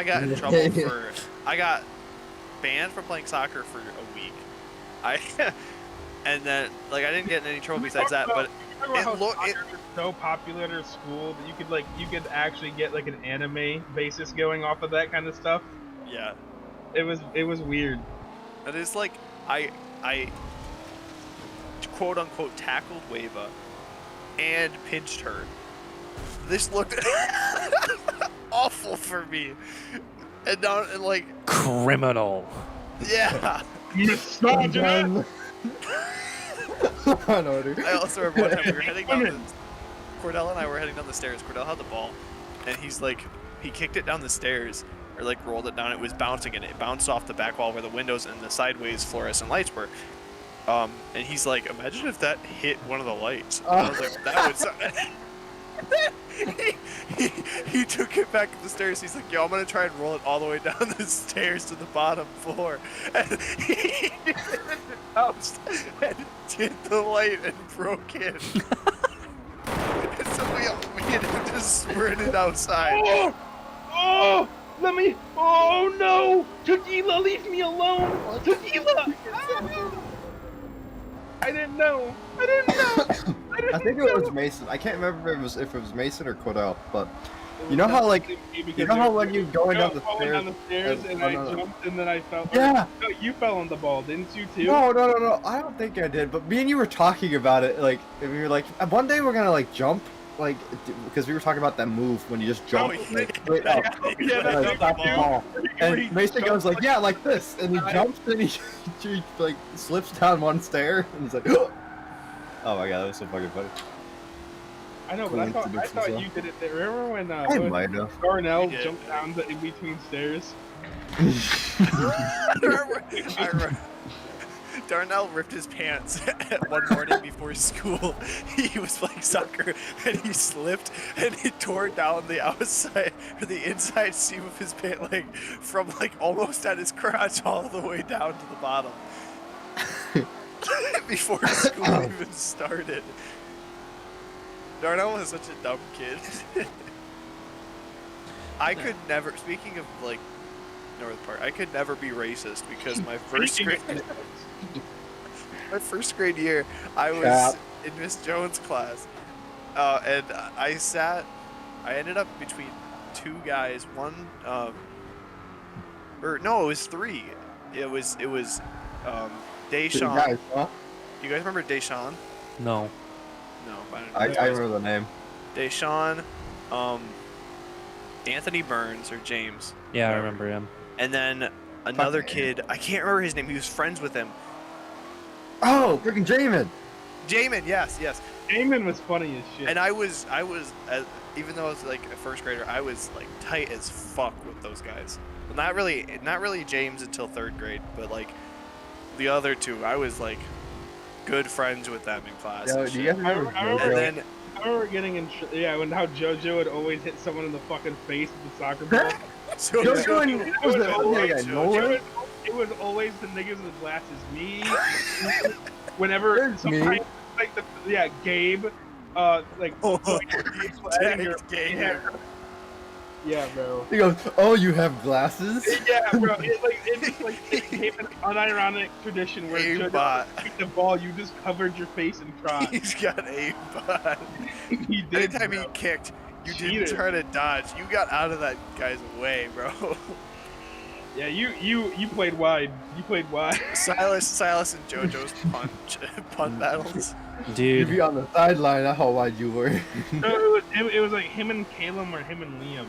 got in trouble for... I got banned from playing soccer for a week. And then, like, I didn't get in any trouble besides that, but Remember how it looked... soccer was so popular at our school that you could actually get like an anime basis going off of that kind of stuff. Yeah. It was weird. And it's like, I quote unquote tackled Weva and pinched her. This looked awful for me. And now, and like, criminal. yeah. Misogynist. I know, dude. I also remember one time we were heading down Cordell and I were heading down the stairs. Cordell had the ball, and he's like, he kicked it down the stairs, or like rolled it down. It was bouncing, and it bounced off the back wall where the windows and the sideways fluorescent lights were. And he's like, imagine if that hit one of the lights. And I was like, that would suck. he took it back up the stairs. He's like, yo, I'm gonna try and roll it all the way down the stairs to the bottom floor. And he bounced and hit the light and broke in. And so me and him just sprinted outside. Oh, let me. Oh no, Tequila, leave me alone. Tequila. I didn't know. I think it was Mason. I can't remember if it was Mason or Cordell, but you know how like when you're going down the stairs, and I jumped and then I fell. Yeah. No, you fell on the ball, didn't you too? No. I don't think I did. But me and you were talking about it. Like we were like, one day we're gonna like jump, like because we were talking about that move when you just jump. Straight up, Yeah, stop the ball. And Mason goes like, yeah, like this, and he jumps and he like slips down one stair and he's like, oh my god, that was so fucking funny. I know, but I thought you did it there. Remember when I might have. Darnell jumped down the in-between stairs? I remember. Darnell ripped his pants one morning before school. He was playing soccer and he slipped and he tore down the outside or the inside seam of his pant leg from like almost at his crotch all the way down to the bottom. Before school even started. Darnell was such a dumb kid. I could never, speaking of like North Park, I could never be racist because my first grade year, I was in Miss Jones' class, and I ended up between two guys. One, it was three. It was Deshaun. Guys, huh? You guys remember Deshaun? No. No, I remember the name. Deshaun, Anthony Burns or James. Yeah, I remember him. And then another kid, I can't remember his name. He was friends with him. Oh, freaking Jamin. Jamin, yes. Eamon was funny as shit. And I was, even though I was like a first grader, I was like tight as fuck with those guys. Well, not really James until third grade, but like the other two, I was like good friends with them in class. Yo, do you guys remember I remember getting in, when how JoJo would always hit someone in the fucking face with the soccer ball. It was always the niggas with glasses. Me, whenever sometimes like Gabe, yeah, bro. He goes, "Oh, you have glasses?" Yeah, bro. It became an unironic tradition where JoJo kicked the ball, you just covered your face and cried. He's got aimbot. He did. Anytime he kicked, you didn't try to dodge. You got out of that guy's way, bro. Yeah, you played wide. You played wide. Silas and JoJo's punt battles. Dude. You'd be on the sideline. That's how wide you were. No, it was like him and Caleb or him and Liam.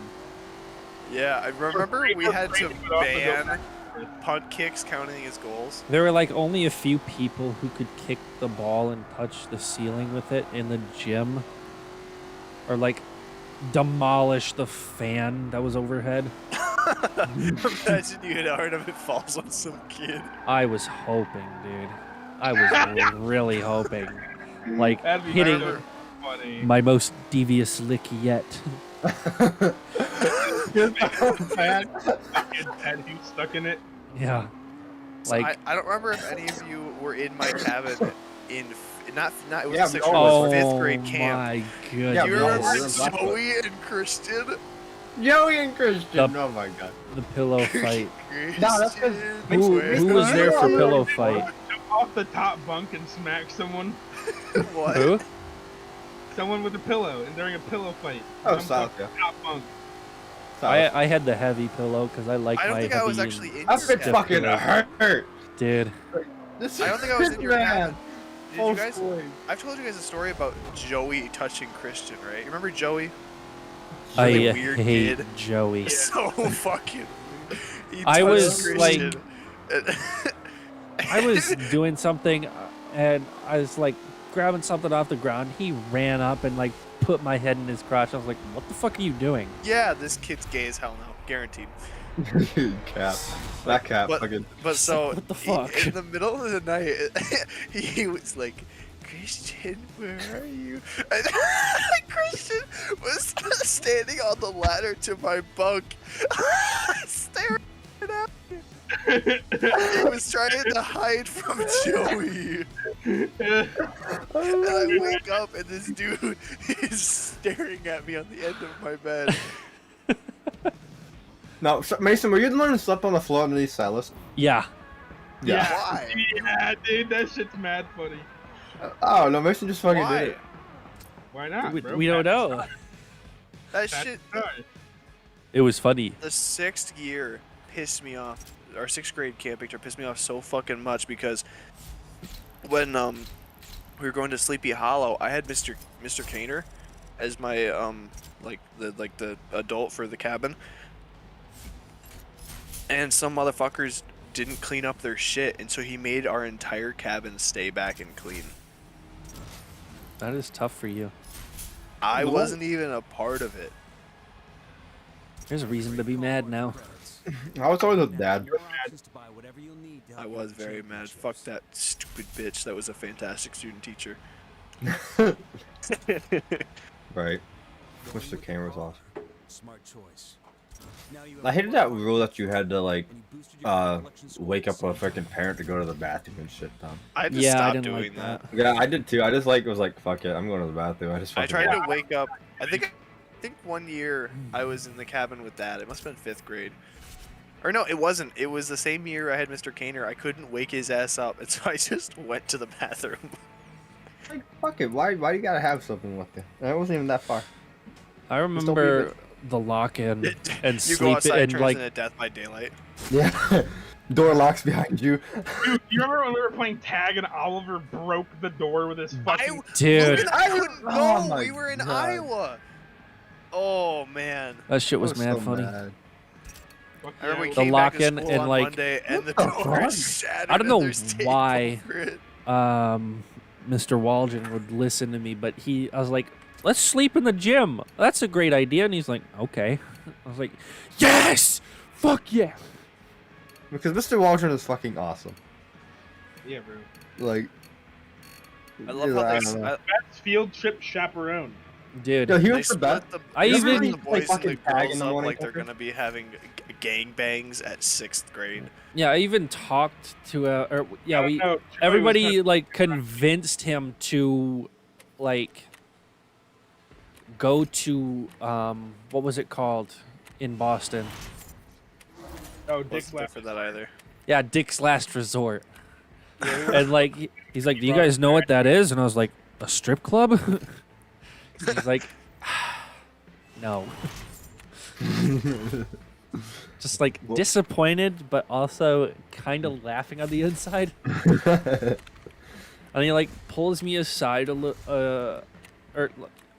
Yeah, I remember we had to ban punt kicks counting as goals. There were like only a few people who could kick the ball and touch the ceiling with it in the gym. Or like demolish the fan that was overhead. Imagine you hit hard if it falls on some kid. I was hoping, dude. I was really hoping. Like hitting my most devious lick yet. Head who's stuck in it. Yeah. Like I don't remember if any of you were in my cabin in it was yeah, it was 5th grade camp. My goodness. Yeah, Do you remember Joey and Christian? Joey and Christian. Oh my god. The pillow fight. No, that's because Who was there for pillow fight? Jump off the top bunk and smack someone. What? Who? Someone with a pillow and during a pillow fight. Oh, Jump South, off yeah. the top bunk. I had the heavy pillow because I like I don't my think heavy. I was actually in That your bitch cabin. fucking hurt. Dude. This I don't think I was in your cabin. Did Oh, you guys? I've told you guys a story about Joey touching Christian, right? You remember Joey? I Really weird hate kid. Joey. So fucking. He I touched was, Christian. I was doing something and I was like grabbing something off the ground. He ran up and like put my head in his crotch. I was like, what the fuck are you doing? Yeah, this kid's gay as hell now, guaranteed. Cap. That cap. But- Fucking. But so What the fuck? in the middle of the night, he was like Christian, where are you? And Christian was standing on the ladder to my bunk, staring at me. He was trying to hide from Joey. And I wake up and this dude is staring at me on the end of my bed. No, Mason, were you the one who slept on the floor underneath Silas? Yeah. Yeah. Why? Yeah, dude, that shit's mad funny. Oh no, Mason just fucking Why? did it. Why not, bro? We don't know. That That's shit. fine. It was funny. The 6th year pissed me off. Our 6th grade camping trip pissed me off so fucking much because when we were going to Sleepy Hollow, I had Mr. Kaner as my like the adult for the cabin, and some motherfuckers didn't clean up their shit, and so he made our entire cabin stay back and clean. That is tough for you. I wasn't even a part of it. There's a reason to be mad now. I was always with Dad. I was very mad. Fuck that stupid bitch. That was a fantastic student teacher. Right. Mr. Kane was awesome. Smart choice. I hated that rule that you had to like wake up a freaking parent to go to the bathroom and shit, Tom. I just Yeah, I stopped didn't doing like that. Yeah, I did too. I just was like, fuck it, I'm going to the bathroom. I just I fucking tried to wake up. I think one year I was in the cabin with Dad. It must have been 5th grade. Or no, it wasn't. It was the same year I had Mr. Kaner. I couldn't wake his ass up, and so I just went to the bathroom. like, fuck it. Why do you gotta have something with you? It wasn't even that far. I don't remember leave the lock-in and You go sleep outside, and turns like into Death by Daylight. Yeah. Door locks behind you. Dude, you remember when we were playing tag and Oliver broke the door with his fucking... dude, Logan, I couldn't Oh go. my We were in God. Iowa. Oh man. that shit was That mad so funny. mad. Fuck I remember we yeah, came back to lock-in school and, on like- Monday, and the What the door fuck? is shattered. I don't know and there's tape why. over it. Mr. Waldron would listen to me, but I was like, let's sleep in the gym. That's a great idea. And he's like, okay. I was like, yes! Fuck yeah! Because Mr. Waldron is fucking awesome. yeah, bro. Like, I love dude, how I they. don't know. Best field trip chaperone. Dude, Yo, he They was the best. split the. I they even- split the Like boys and fucking the tag in girls the up morning like they're after? gonna be having gang bangs at 6th grade. yeah, I even talked to I don't know, Troy everybody was like convinced him to like go to what was it called in Boston? Oh, Dick Wasn't there left. for that either. Yeah, Dick's Last Resort. And like he's like, "Do you guys know what that is?" And I was like, "A strip club?" He's like, "No." Just like disappointed, but also kind of laughing on the inside. And he like pulls me aside a little, or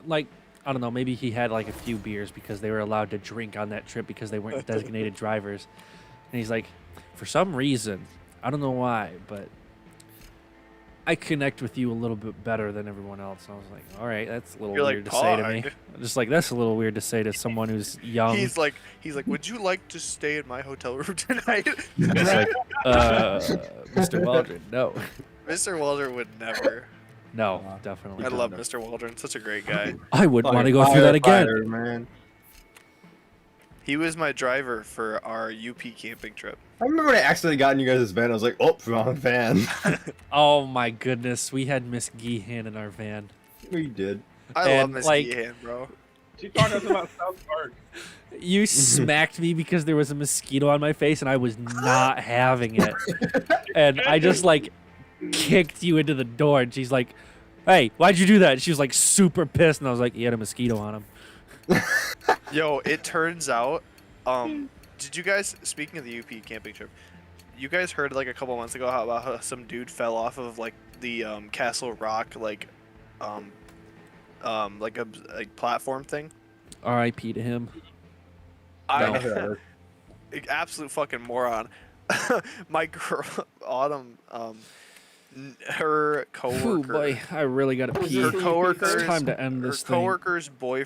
like I don't know, maybe he had like a few beers because they were allowed to drink on that trip because they weren't designated drivers. And he's like, for some reason, I don't know why, but I connect with you a little bit better than everyone else. And I was like, all right, that's a little You're like, weird to say to me. "Pog." Just like that's a little weird to say to someone who's young. He's like, would you like to stay in my hotel room tonight? It's like, Mr. Waldron, no, Mr. Waldron would never. no, definitely. I not. love Mr. Waldron, such a great guy. I would want to go through that again. Firefighter, man. He was my driver for our UP camping trip. I remember when I accidentally got in you guys' van. I was like, oh, wrong van. Oh my goodness, we had Miss Geehan in our van. We did. I love And, Miss like- Geehan, bro. She taught us about South Park. You smacked me because there was a mosquito on my face and I was not having it. And I just like kicked you into the door and she's like, "Hey, why'd you do that?" And she was like super pissed and I was like, "He had a mosquito on him." Yo, it turns out, did you guys, speaking of the UP camping trip, you guys heard like a couple months ago how some dude fell off of like the Castle Rock like a platform thing? R.I.P. to him. No. Absolute fucking moron. My girl Autumn, her Oh coworker. boy, I really gotta pee. Her coworkers, It's time to end her this thing. coworker's